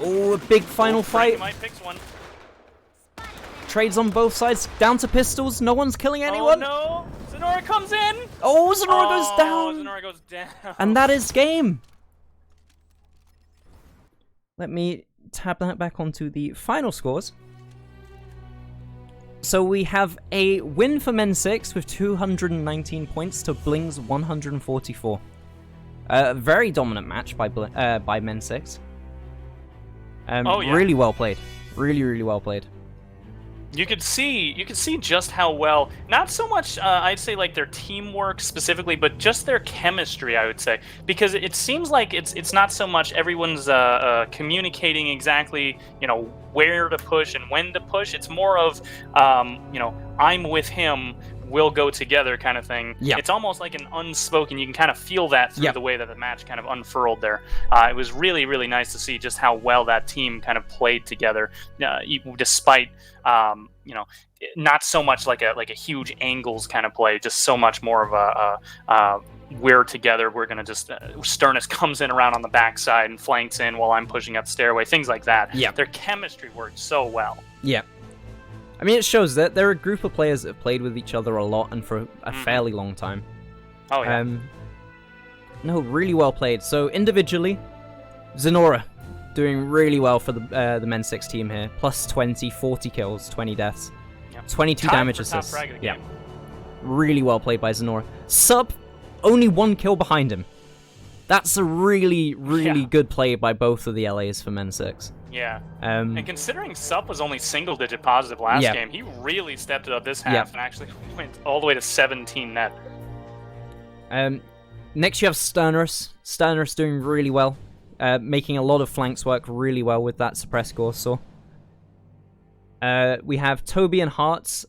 Oh, a big final fight. Frankemite picks one. Trades on both sides. Down to pistols. No one's killing anyone. Oh no! Zenora comes in. Oh, Zenora goes down. Zenora goes down. And that is game. Let me tab that back onto the final scores. So we have a win for MEN6 with 219 points to Bling's 144. A very dominant match by MEN6. Oh, yeah. Really well played. Really, really well played. You could see just how well, not so much I'd say like their teamwork specifically, but just their chemistry, I would say, because it seems like it's not so much everyone's communicating exactly, where to push and when to push. It's more of I'm with him, we'll go together kind of thing. Yep. It's almost like an unspoken, you can kind of feel that through Yep. the way that the match kind of unfurled there. It was really, really nice to see just how well that team kind of played together, despite, not so much like a huge angles kind of play, just so much more of a we're together, we're going to just, Sternus comes in around on the backside and flanks in while I'm pushing up stairway, things like that. Yeah. Their chemistry worked so well. Yeah. I mean, it shows that they're a group of players that have played with each other a lot and for a fairly long time. Oh, yeah. No, really well played. So, individually, Zenora doing really well for the MEN6 team here. Plus 20, 40 kills, 20 deaths. Yep. 22 Tied damage for top assists. frag of the Yeah. game. Really well played by Zenora. Sub, only 1 kill behind him. That's a really, really good play by both of the LAs for MEN6. Yeah. And considering Sup was only single-digit positive last Yeah. game, he really stepped it up this half Yeah. and actually went all the way to 17 net. Next you have Sternus. Sternus doing really well. Making a lot of flanks work really well with that suppressed Gorsaw. We have Toby and Hearts.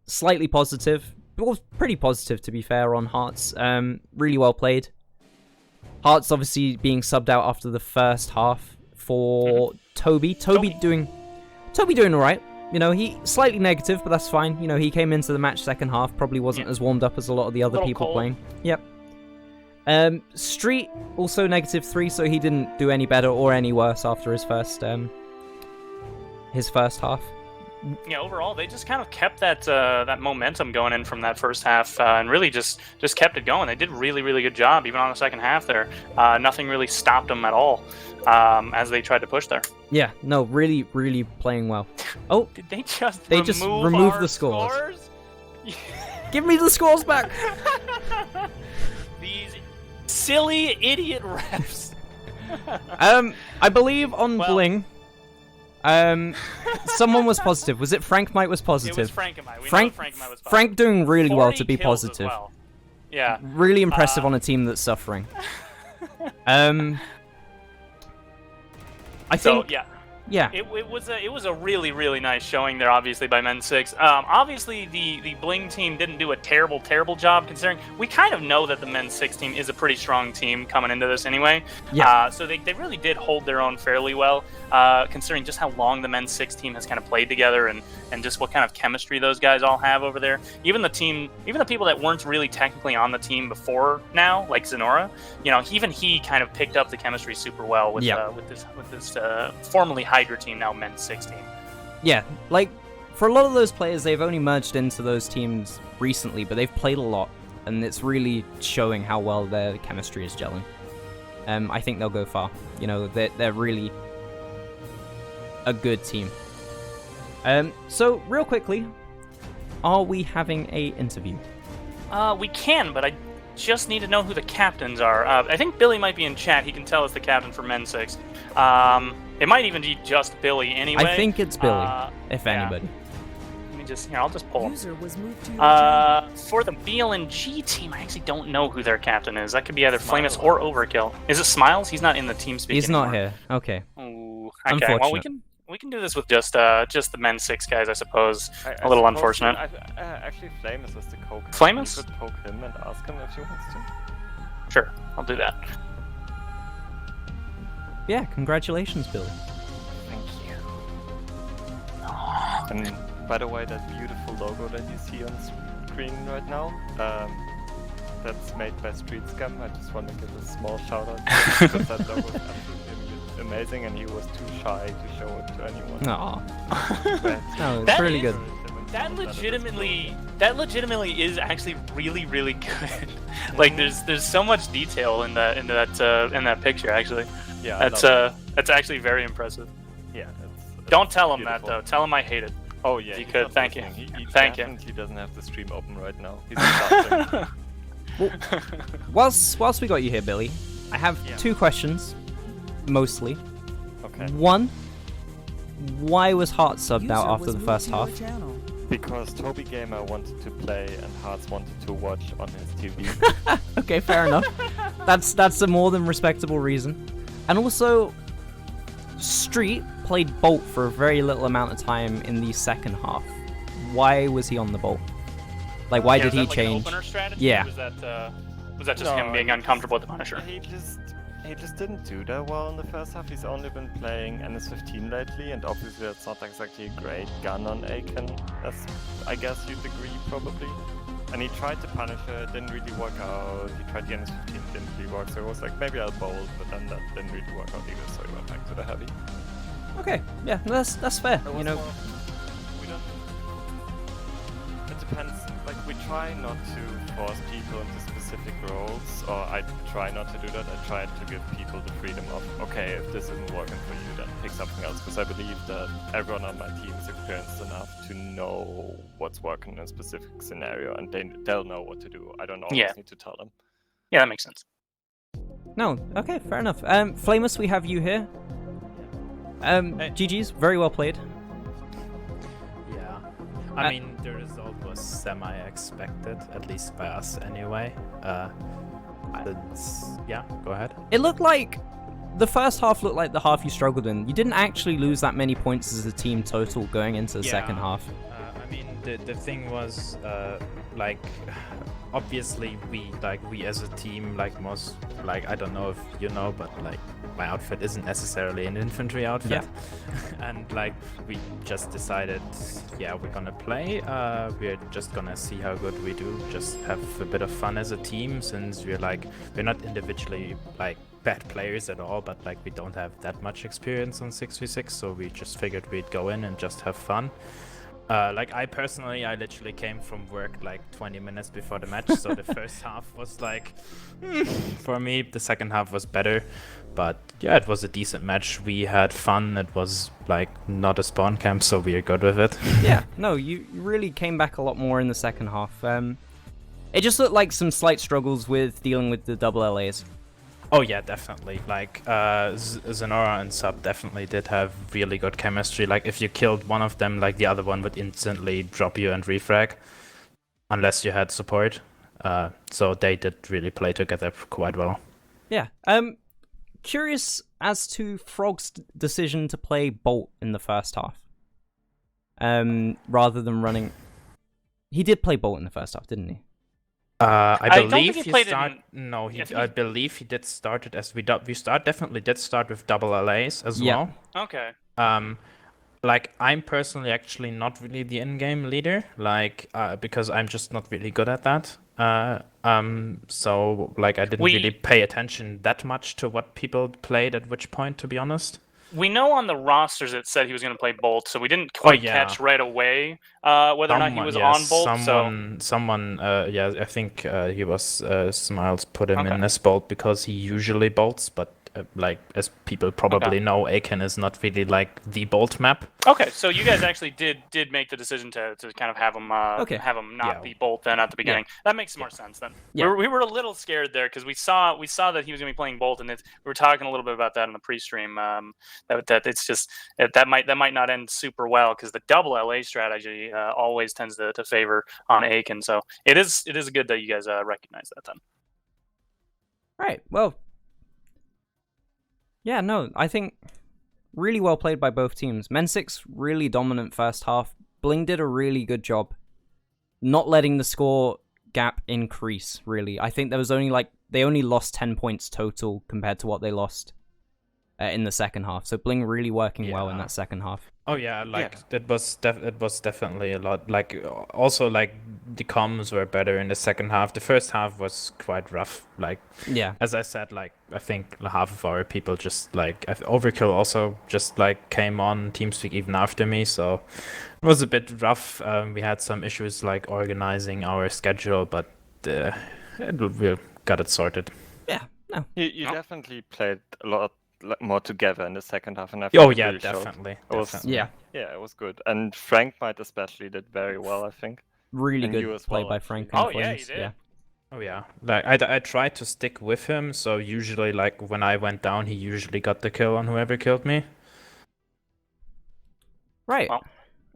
Slightly positive. Well, pretty positive to be fair on Hearts. Really well played. Hearts obviously being subbed out after the first half for Toby. Toby doing alright. He slightly negative, but that's fine. He came into the match second half, probably wasn't as warmed up as a lot of the other people cold. playing. Yep. Street also -3, so he didn't do any better or any worse after his first half. Yeah, overall, they just kind of kept that momentum going in from that first half and really just kept it going. They did really, really good job, even on the second half there. Nothing really stopped them at all as they tried to push there. Yeah, no, really, really playing well. Oh, Did they just remove our the scores. scores? Give me the scores back! These silly idiot refs. I believe on Well- Bling, someone was positive. Was it Frankemite was positive? It was Frankemite. We Frank, know Frankemite was positive. Frank doing really well 40 to be kills as positive. well. Yeah. Really impressive on a team that's suffering. I So think, yeah, it was a really, really nice showing there, obviously, by MEN6. Obviously, the Bling team didn't do a terrible job, considering we kind of know that the MEN6 team is a pretty strong team coming into this anyway. Yeah. So they really did hold their own fairly well, considering just how long the MEN6 team has kind of played together and just what kind of chemistry those guys all have over there. Even the people that weren't really technically on the team before now, like Zenora, even he kind of picked up the chemistry super well with this formerly Hydra team, now MEN6 team. yeah, like, for a lot of those players, they've only merged into those teams recently, but they've played a lot, and it's really showing how well their chemistry is gelling. I think they'll go far. They're really a good team. So, real quickly, are we having a interview? We can, but I just need to know who the captains are. I think Billy might be in chat. He can tell us the captain for MEN6. It might even be just Billy anyway. I think it's Billy, if yeah. anybody. Let me just, I'll just pull him. User was moved to your channel. For the BLNG team, I actually don't know who their captain is. That could be either Flamus or Overkill. Is it Smiles? He's not in the team speak He's anymore. not here. Okay. Ooh, okay. Well, we can do this with just the MEN6 guys, I suppose. A little unfortunate. Actually, Flamus is the coach. Flamus? You could poke him and ask him if he wants to. Sure, I'll do that. yeah, congratulations, Billy. Thank you. And by the way, that beautiful logo that you see on screen right now, that's made by Street Scum. I just want to give a small shout out because that logo is absolutely amazing, and he was too shy to show it to anyone. Aw. But No, it's That really is- good. That legitimately is actually really, really good. Like there's so much detail in that picture actually. Yeah, I That's love that's actually very impressive. it. Yeah. Don't tell him that beautiful. though. Tell him I hate it. Oh yeah, If you he's could, not thank you. listening. He Thank you. definitely doesn't have the stream open right now. He's laughing. Whilst we got you here, Billy, I have Yeah. 2 questions, mostly. Okay. One, why was Hart subbed User out after was the moved first to your half? channel. Because Toby Gamer wanted to play and Hearts wanted to watch on his TV. Okay, fair enough. That's a more than respectable reason. And also, Street played Bolt for a very little amount of time in the second half. Why was he on the Bolt? Like, why Yeah, did was he that, like, change? An opener strategy? Yeah. Was that just him being uncomfortable with the Punisher? He just didn't do that well in the first half. He's only been playing NS15 lately, and obviously that's not exactly a great gun on Aiken, as I guess you'd agree probably. And he tried the Punisher, it didn't really work out. He tried the NS15, didn't really work, so it was like maybe I'll bolt, but then that didn't really work out either, so he went back to the heavy. Okay, yeah, that's fair. It You was know, more- we don't. It depends. Like we try not to force people into specific roles, or I try not to do that. I try to give people the freedom of, okay, if this isn't working for you, then pick something else. Because I believe that everyone on my team is experienced enough to know what's working in a specific scenario, and they'll know what to do. I don't always Yeah. need to tell them. Yeah, that makes sense. no, okay, fair enough. Flamus, we have you here. GG's, very well played. Yeah. I mean, the result was semi-expected, at least by us anyway. Yeah, go ahead. It looked like the first half looked like the half you struggled in. You didn't actually lose that many points as a team total going into the second half. I mean, the thing was, like, obviously we as a team, like most, like, I don't know if you know, but like my outfit isn't necessarily an infantry outfit. And like we just decided, yeah, we're gonna play. We're just gonna see how good we do. Just have a bit of fun as a team, since we're not individually like bad players at all, but like we don't have that much experience on 6v6, so we just figured we'd go in and just have fun. Like I literally came from work like 20 minutes before the match, so the first half was like, for me, the second half was better, but yeah, it was a decent match. We had fun. It was like not a spawn camp, so we are good with it. Yeah, no, you really came back a lot more in the second half. It just looked like some slight struggles with dealing with the double LAs. Oh yeah, definitely. Like Zenora and Sub definitely did have really good chemistry. Like if you killed one of them, like the other one would instantly drop you and refrag, unless you had support. So they did really play together quite well. Yeah. Curious as to Frog's decision to play Bolt in the first half. Rather than running. He did play Bolt in the first half, didn't he? I don't believe think he played No, Yeah, I think I believe he did start it as definitely did start with double LAs as well. Okay. Like I'm personally actually not really the in-game leader, like because I'm just not really good at that. So like I didn't really pay attention that much to what people played at which point, to be honest. We know on the rosters it said he was going to play Bolt, so we didn't quite catch right away whether or not he was on Bolt. Someone, I think he was Smiles put him in as Bolt because he usually bolts, but like as people probably know, Aiken is not really like the Bolt map. Okay, so you guys actually did make the decision to kind of have him not be Bolt then at the beginning. That makes more sense then. Yeah. We were a little scared there because we saw that he was going to be playing Bolt, and we were talking a little bit about that in the pre-stream. That it's just that might not end super well because the double LA strategy always tends to favor on Aiken. So it is good that you guys recognize that then. Right. Well. Yeah, no, I think really well played by both teams. MEN6 really dominant first half. Bling did a really good job not letting the score gap increase, really. I think there was only they only lost 10 points total compared to what they lost. in the second half. So Bling really working well in that second half. Oh yeah, like it was definitely a lot. Like also like the comms were better in the second half. The first half was quite rough. Like Yeah. as I said, like I think half of our people just like Overkill also just like came on TeamSpeak even after me, so it was a bit rough. We had some issues like organizing our schedule, but we got it sorted. Yeah. No. You definitely played a lot more together in the second half, and I Oh think it yeah, really showed. definitely. It was, Definitely. Yeah. it was good. And Frank might especially did very well, I think. Really And you good as play well, by actually. Frank. Oh, yeah, he did. Yeah. Oh yeah, like I tried to stick with him, so usually like when I went down, he usually got the kill on whoever killed me. Right. Well,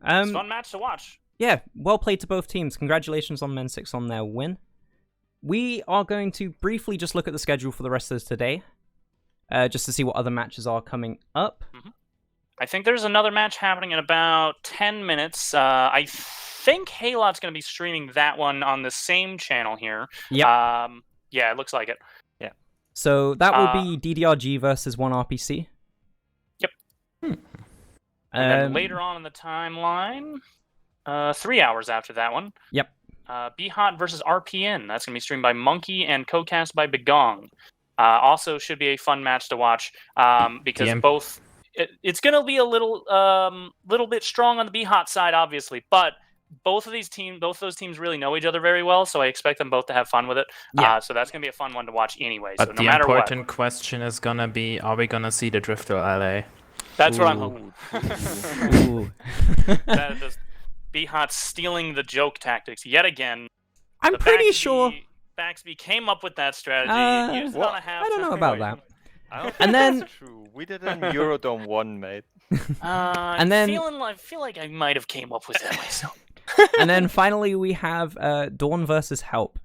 it's a fun match to watch. Yeah, well played to both teams. Congratulations on MEN6 on their win. We are going to briefly just look at the schedule for the rest of today, just to see what other matches are coming up. I think there's another match happening in about 10 minutes. I think Halot's going to be streaming that one on the same channel here. Yep. Yeah, it looks like it. Yeah. So that will be DDRG versus 1RPC. Yep. And then later on in the timeline, 3 hours after that one. Yep. Be Hot versus RPN. That's going to be streamed by Monkey and co-cast by Begong. Also should be a fun match to watch because both... It's going to be a little bit strong on the Be Hot side, obviously, but both those teams really know each other very well, so I expect them both to have fun with it. Yeah. So that's going to be a fun one to watch anyway. But So no the matter important question is gonna be, are we gonna see the Drifter LA? That's what I'm hoping. Ooh. That is Be Hot stealing the joke tactics yet again. I'm pretty sure. Baxby came up with that strategy. Used it on a I don't know about that. I don't And think then- that's true. We did it in Eurodome 1, mate. And then- I feel like I might have came up with that myself. And then finally we have Dawn versus Help.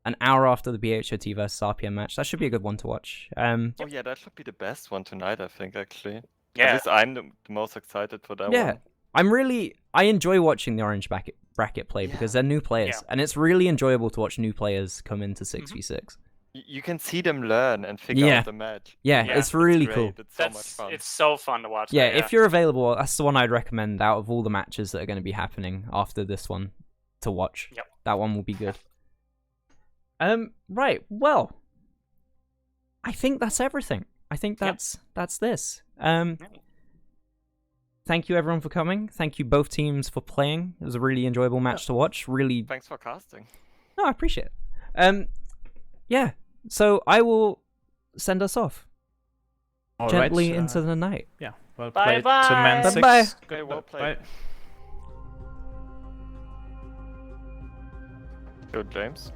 An hour after the BHOT versus RPM match. That should be a good one to watch. Oh yeah, that should be the best one tonight, I think, actually. At Yeah. least I'm the most excited for that Yeah. one. I enjoy watching the Orange bracket play because they're new players. Yeah. And it's really enjoyable to watch new players come into 6v6. You can see them learn and figure out the match. Yeah, Yeah, it's really great. cool. It's so much fun. It's so fun to watch. Yeah, that, if you're available, that's the one I'd recommend out of all the matches that are going to be happening after this one to watch. Yep. That one will be good. Right, well, I think that's everything. I think that's this. Thank you everyone for coming. Thank you both teams for playing. It was a really enjoyable match to watch. Really. Thanks for casting. No, I appreciate it. Yeah. So I will send us off All gently right, into the night. Yeah. Well Bye played bye. to MEN6. Bye-bye. Okay, well Bye. played. Good, James.